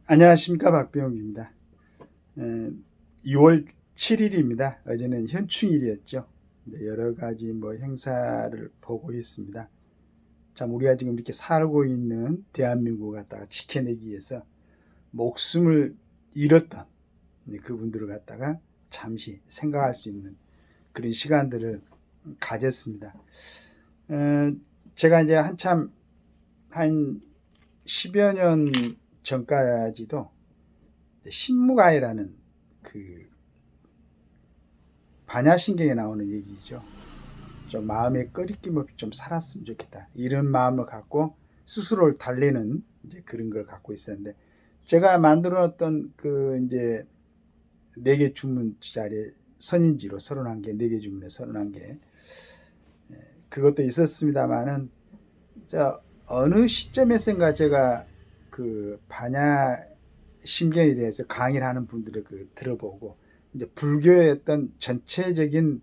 안녕하십니까, 박병욱입니다. 6월 7일입니다. 어제는 현충일이었죠. 여러 가지 행사를 보고 있습니다. 참 우리가 지금 이렇게 살고 있는 대한민국을 갖다가 지켜내기 위해서 목숨을 잃었던 그분들을 갖다가 잠시 생각할 수 있는 그런 시간들을 가졌습니다. 제가 이제 한참 한 10여 년 전까지도 신무가이라는 그 반야신경에 나오는 얘기죠. 좀 마음에 꺼리낌 없이 좀 살았으면 좋겠다, 이런 마음을 갖고 스스로를 달래는 이제 그런 걸 갖고 있었는데, 제가 만들어놨던 그 이제 4개 주문 자리에 선인지로 31개, 4개 주문에 31개, 그것도 있었습니다만은 어느 시점에선가 제가 그 반야 신경에 대해서 강의를 하는 분들을 들어보고, 이제 불교의 어떤 전체적인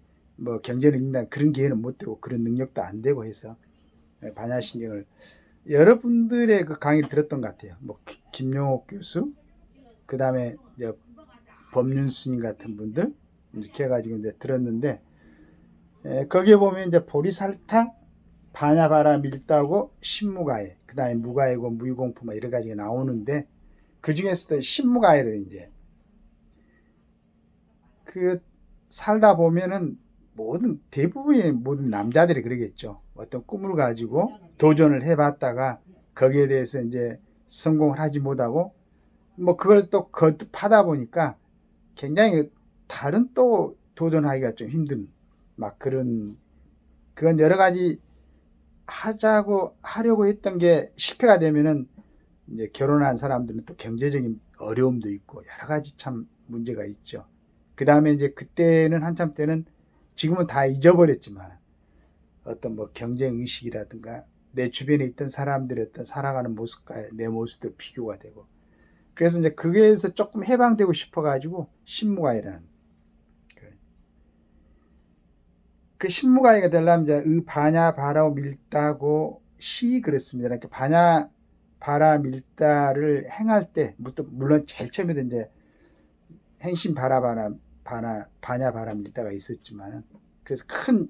경제를 읽는다 그런 기회는 못 되고 그런 능력도 안 되고 해서 반야 신경을 여러분들의 그 강의를 들었던 것 같아요. 김용옥 교수, 그 다음에 법륜 스님 같은 분들 이렇게 해가지고 이제 들었는데, 거기에 보면 이제 보리살타, 반야바라 밀다고 신무가해, 그 다음에 무가해고 무유공포 여러 가지가 나오는데, 그 중에서도 신무가해를 이제 살다 보면은 대부분의 모든 남자들이 그러겠죠. 어떤 꿈을 가지고 도전을 해봤다가 거기에 대해서 이제 성공을 하지 못하고 그걸 또 거듭하다 보니까 굉장히 다른 또 도전하기가 좀 힘든 그건 여러 가지 하려고 했던 게 실패가 되면은 이제 결혼한 사람들은 또 경제적인 어려움도 있고 여러 가지 참 문제가 있죠. 그 다음에 이제 그때는 한참 때는, 지금은 다 잊어버렸지만 어떤 경쟁 의식이라든가 내 주변에 있던 사람들의 어떤 살아가는 모습과 내 모습도 비교가 되고, 그래서 이제 그게서 조금 해방되고 싶어가지고 신무가이라는 그 신무가이가 되려면 이제 반야 바라 밀다고 그렇습니다. 이렇게 반야 바라 밀다를 행할 때, 물론 제일 처음에도 이제 행신 반야 바라 밀다가 있었지만은, 그래서 큰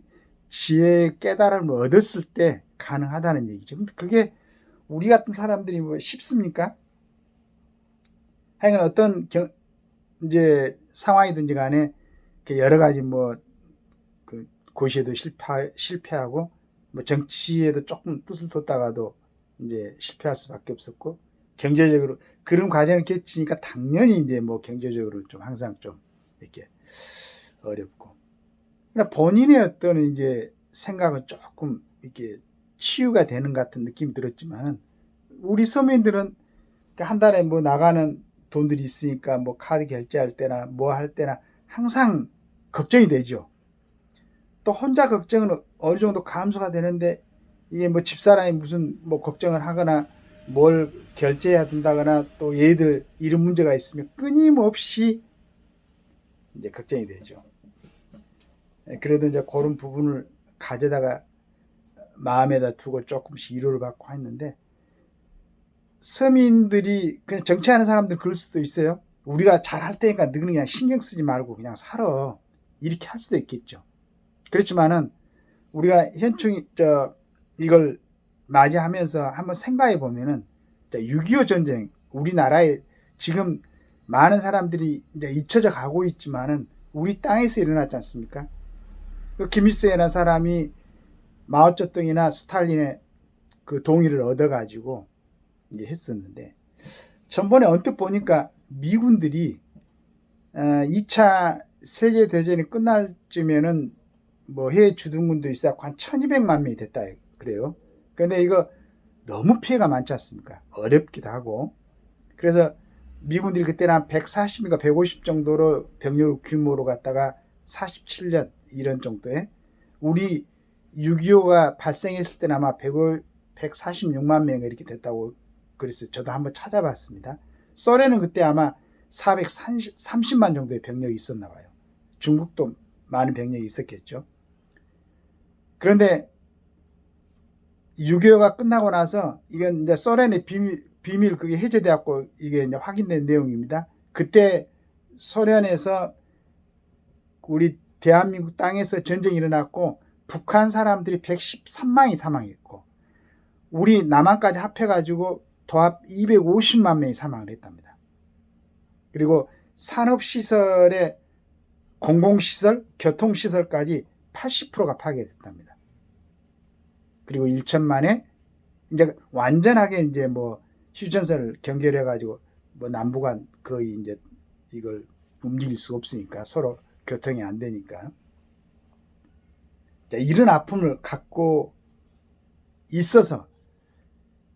지혜의 깨달음을 얻었을 때 가능하다는 얘기죠. 근데 그게 우리 같은 사람들이 쉽습니까? 하여간 어떤 이제 상황이든지 간에 여러 가지 고시에도 실패하고 정치에도 조금 뜻을 뒀다가도 이제 실패할 수밖에 없었고, 경제적으로 그런 과정을 겪으니까 당연히 이제 경제적으로 좀 항상 좀 이렇게 어렵고, 그러나 본인의 어떤 이제 생각은 조금 이렇게 치유가 되는 같은 느낌이 들었지만, 우리 서민들은 한 달에 나가는 돈들이 있으니까 카드 결제할 때나 할 때나 항상 걱정이 되죠. 또 혼자 걱정은 어느 정도 감소가 되는데, 이게 집사람이 무슨 걱정을 하거나 뭘 결제해야 된다거나 또 얘들 이런 문제가 있으면 끊임없이 이제 걱정이 되죠. 그래도 이제 그런 부분을 가져다가 마음에다 두고 조금씩 위로를 받고 했는데, 서민들이 그냥 정치하는 사람들 그럴 수도 있어요. 우리가 잘할 테니까 너는 그냥 신경 쓰지 말고 그냥 살아, 이렇게 할 수도 있겠죠. 그렇지만은 우리가 이걸 맞이하면서 한번 생각해 보면은 6.25 전쟁, 우리나라에 지금 많은 사람들이 이제 잊혀져 가고 있지만은 우리 땅에서 일어났지 않습니까? 김일성이라는 사람이 마오쩌둥이나 스탈린의 그 동의를 얻어가지고 이제 했었는데, 전번에 언뜻 보니까 미군들이 2차 세계대전이 끝날 쯤에는 해외 주둔군도 있어갖고 한 1200만 명이 됐다 그래요. 그런데 이거 너무 피해가 많지 않습니까? 어렵기도 하고. 그래서 미군들이 그때는 한 140인가 150 정도로 병력 규모로 갔다가 47년 이런 정도에, 우리 6.25가 발생했을 때는 아마 146만 명 이렇게 됐다고 그랬어요. 저도 한번 찾아봤습니다. 소련은 그때 아마 430만 정도의 병력이 있었나 봐요. 중국도 많은 병력이 있었겠죠. 그런데 6.25가 끝나고 나서 이건 이제 소련의 비밀 그게 해제되었고 이게 이제 확인된 내용입니다. 그때 소련에서 우리 대한민국 땅에서 전쟁이 일어났고 북한 사람들이 113만이 사망했고 우리 남한까지 합해가지고 도합 250만 명이 사망을 했답니다. 그리고 산업시설의 공공시설, 교통시설까지 80%가 파괴됐답니다. 그리고 1천만에 이제 완전하게 이제 뭐 휴전선을 경계해가지고 뭐 남북한 거의 이제 이걸 움직일 수 없으니까 서로 교통이 안 되니까 이런 아픔을 갖고 있어서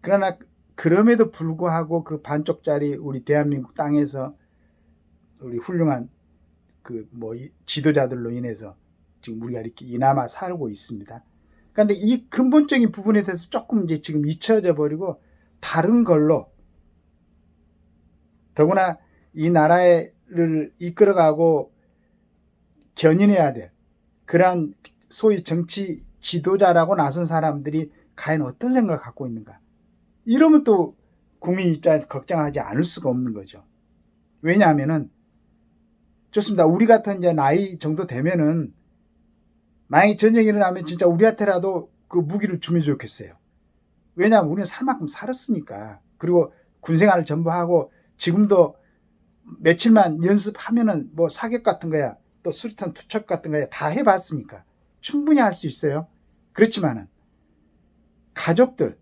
그러나 그럼에도 불구하고 그 반쪽짜리 우리 대한민국 땅에서 우리 훌륭한 그 뭐 지도자들로 인해서 지금 우리가 이렇게 이나마 살고 있습니다. 그런데 이 근본적인 부분에 대해서 조금 이제 지금 잊혀져 버리고 다른 걸로 더구나 이 나라를 이끌어가고 견인해야 될 그러한 소위 정치 지도자라고 나선 사람들이 과연 어떤 생각을 갖고 있는가. 이러면 또 국민 입장에서 걱정하지 않을 수가 없는 거죠. 왜냐하면은 좋습니다. 우리 같은 이제 나이 정도 되면은 만약에 전쟁이 일어나면 진짜 우리한테라도 그 무기를 주면 좋겠어요. 왜냐하면 우리는 살 만큼 살았으니까. 그리고 군생활을 전부 하고 지금도 며칠만 연습하면은 뭐 사격 같은 거야 또 수류탄 투척 같은 거야 다 해봤으니까 충분히 할 수 있어요. 그렇지만은 가족들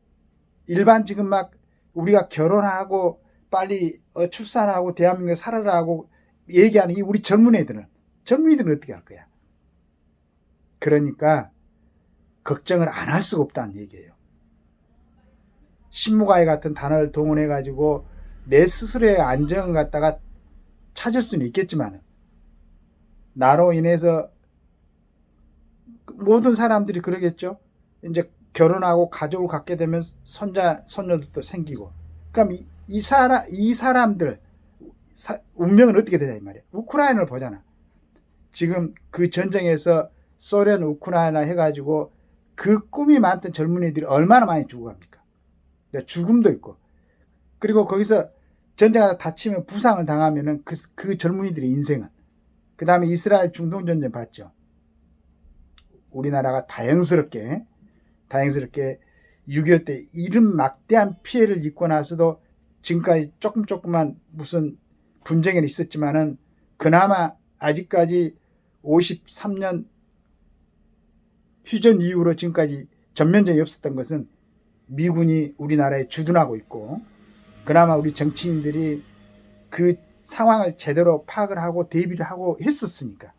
일반 지금 막 우리가 결혼하고 빨리 출산하고 대한민국에 살아라고 얘기하는 이 우리 젊은이들은 어떻게 할 거야? 그러니까 걱정을 안 할 수가 없다는 얘기예요. 신무가의 같은 단어를 동원해 가지고 내 스스로의 안정을 갖다가 찾을 수는 있겠지만 나로 인해서 모든 사람들이 그러겠죠. 이제 결혼하고 가족을 갖게 되면 손자 손녀들도 생기고 그럼 이 사람들 운명은 어떻게 되냐 이 말이야. 우크라이나를 보잖아. 지금 그 전쟁에서 소련 우크라이나 해가지고 그 꿈이 많던 젊은이들이 얼마나 많이 죽어갑니까? 죽음도 있고 그리고 거기서 전쟁하다 다치면 부상을 당하면은 그 젊은이들의 인생은 그 다음에 이스라엘 중동 전쟁 봤죠. 우리나라가 다행스럽게 6.25 때 이런 막대한 피해를 입고 나서도 지금까지 조금만 무슨 분쟁이 있었지만은 그나마 아직까지 53년 휴전 이후로 지금까지 전면전이 없었던 것은 미군이 우리나라에 주둔하고 있고 그나마 우리 정치인들이 그 상황을 제대로 파악을 하고 대비를 하고 했었으니까.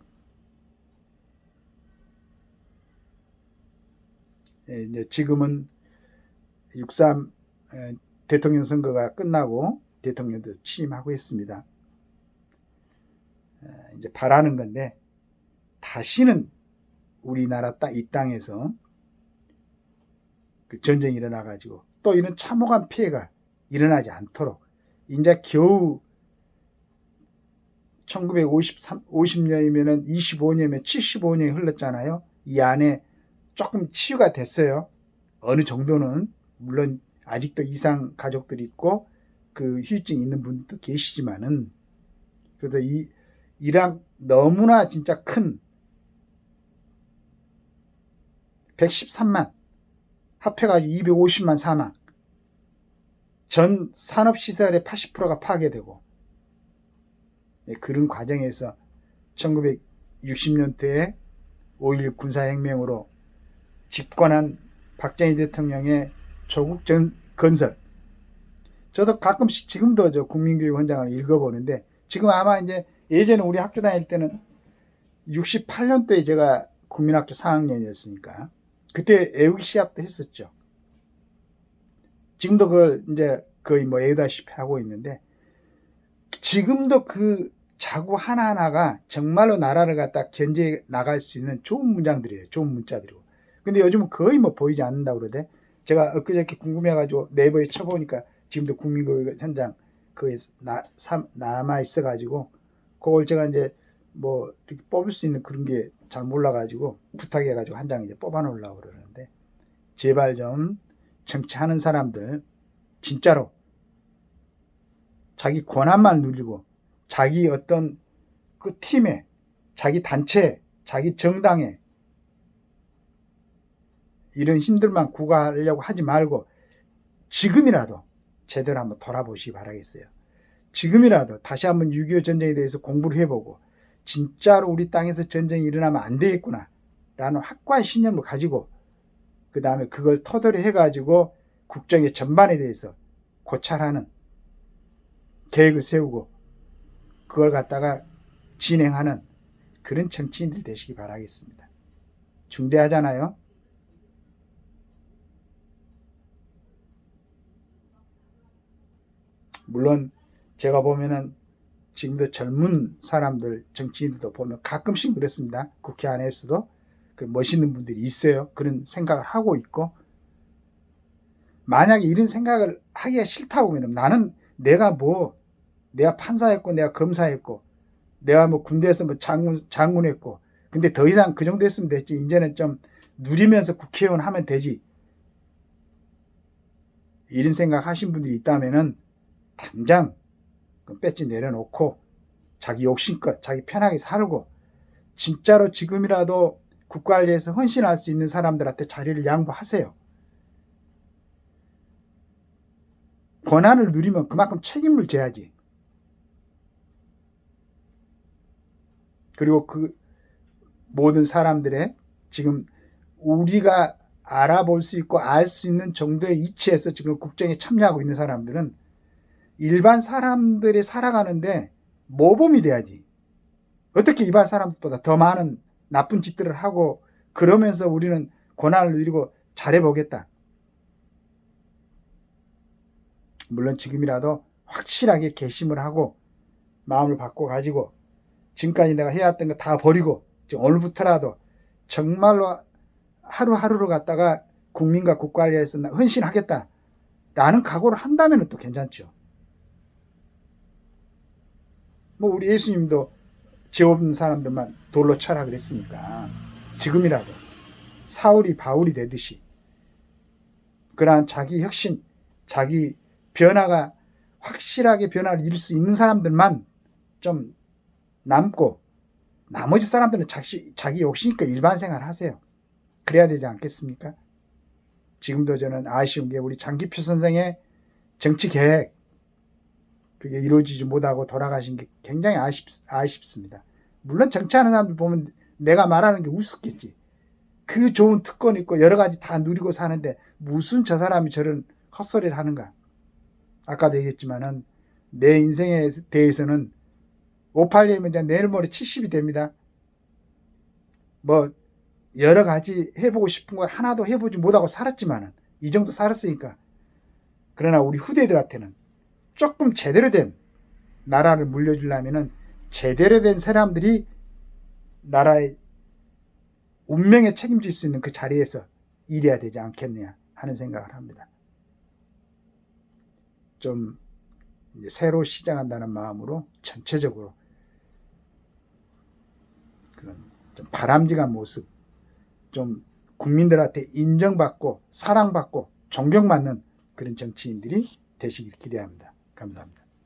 이제 지금은 6.3 대통령 선거가 끝나고 대통령도 취임하고 있습니다. 이제 바라는 건데 다시는 우리나라 이 땅에서 그 전쟁이 일어나가지고 또 이런 참혹한 피해가 일어나지 않도록 이제 겨우 1950년이면 25년이면 75년이 흘렀잖아요. 이 안에 조금 치유가 됐어요. 어느 정도는 물론 아직도 이상 가족들이 있고 그 후유증이 있는 분도 계시지만은 그래도 이랑 너무나 진짜 큰 113만 합해가지고 250만 사망 전 산업시설의 80%가 파괴되고 그런 과정에서 1960년대에 5.16 군사혁명으로 집권한 박정희 대통령의 조국 건설 저도 가끔씩 지금도 저 국민교육 헌장을 읽어보는데 지금 아마 이제 예전에 우리 학교 다닐 때는 68년도에 제가 국민학교 4학년이었으니까 그때 애우기 시합도 했었죠. 지금도 그걸 이제 거의 뭐 애우다시피 하고 있는데 지금도 그 자구 하나하나가 정말로 나라를 갖다 견제해 나갈 수 있는 좋은 문장들이에요. 좋은 문자들이고. 근데 요즘은 거의 뭐 보이지 않는다고 그러대. 제가 엊그저께 궁금해가지고 네이버에 쳐보니까 지금도 국민교육 현장 거기에 남아 있어가지고 그걸 제가 이제 뭐 이렇게 뽑을 수 있는 그런 게 잘 몰라가지고 부탁해가지고 한 장 이제 뽑아놓으려고 그러는데 제발 좀 정치하는 사람들 진짜로 자기 권한만 누리고 자기 어떤 그 팀에, 자기 단체에, 자기 정당에 이런 힘들만 구가하려고 하지 말고 지금이라도 제대로 한번 돌아보시기 바라겠어요. 지금이라도 다시 한번 6.25 전쟁에 대해서 공부를 해보고 진짜로 우리 땅에서 전쟁이 일어나면 안 되겠구나 라는 확고한 신념을 가지고 그 다음에 그걸 토대로 해가지고 국정의 전반에 대해서 고찰하는 계획을 세우고 그걸 갖다가 진행하는 그런 정치인들 되시기 바라겠습니다. 중대하잖아요. 물론 제가 보면은 지금도 젊은 사람들, 정치인들도 보면 가끔씩 그렇습니다. 국회 안에서도 그 멋있는 분들이 있어요. 그런 생각을 하고 있고, 만약에 이런 생각을 하기가 싫다고 하면 나는 내가 판사했고 내가 검사했고 내가 군대에서 장군했고 근데 더 이상 그 정도 했으면 됐지, 이제는 좀 누리면서 국회의원 하면 되지, 이런 생각 하신 분들이 있다면은 당장 배지 내려놓고 자기 욕심껏 자기 편하게 살고 진짜로 지금이라도 국관리에서 헌신할 수 있는 사람들한테 자리를 양보하세요. 권한을 누리면 그만큼 책임을 져야지. 그리고 그 모든 사람들의 지금 우리가 알아볼 수 있고 알 수 있는 정도의 위치에서 지금 국정에 참여하고 있는 사람들은 일반 사람들이 살아가는데 모범이 돼야지. 어떻게 일반 사람들보다 더 많은 나쁜 짓들을 하고 그러면서 우리는 권한을 누리고 잘해보겠다. 물론 지금이라도 확실하게 결심을 하고 마음을 바꿔가지고 지금까지 내가 해왔던 거 다 버리고 오늘부터라도 정말로 하루하루를 갖다가 국민과 국가를 위해서 헌신하겠다라는 각오를 한다면 또 괜찮죠. 우리 예수님도 죄 없는 사람들만 돌로 쳐라 그랬으니까 지금이라도 사울이 바울이 되듯이 그러한 자기 혁신, 자기 변화가 확실하게 변화를 이룰 수 있는 사람들만 좀 남고 나머지 사람들은 자기 욕심이니까 일반 생활 하세요. 그래야 되지 않겠습니까? 지금도 저는 아쉬운 게 우리 장기표 선생의 정치 계획 그게 이루어지지 못하고 돌아가신 게 굉장히 아쉽습니다. 물론 정치하는 사람들 보면 내가 말하는 게 우습겠지. 그 좋은 특권 있고 여러 가지 다 누리고 사는데 무슨 저 사람이 저런 헛소리를 하는가. 아까도 얘기했지만은 내 인생에 대해서는 58년이면 이제 내일 모레 70이 됩니다. 여러 가지 해보고 싶은 거 하나도 해보지 못하고 살았지만은 이 정도 살았으니까. 그러나 우리 후대들한테는 조금 제대로 된 나라를 물려주려면은 제대로 된 사람들이 나라의 운명에 책임질 수 있는 그 자리에서 일해야 되지 않겠느냐 하는 생각을 합니다. 좀 이제 새로 시작한다는 마음으로 전체적으로 그런 좀 바람직한 모습, 좀 국민들한테 인정받고 사랑받고 존경받는 그런 정치인들이 되시길 기대합니다. 감사합니다.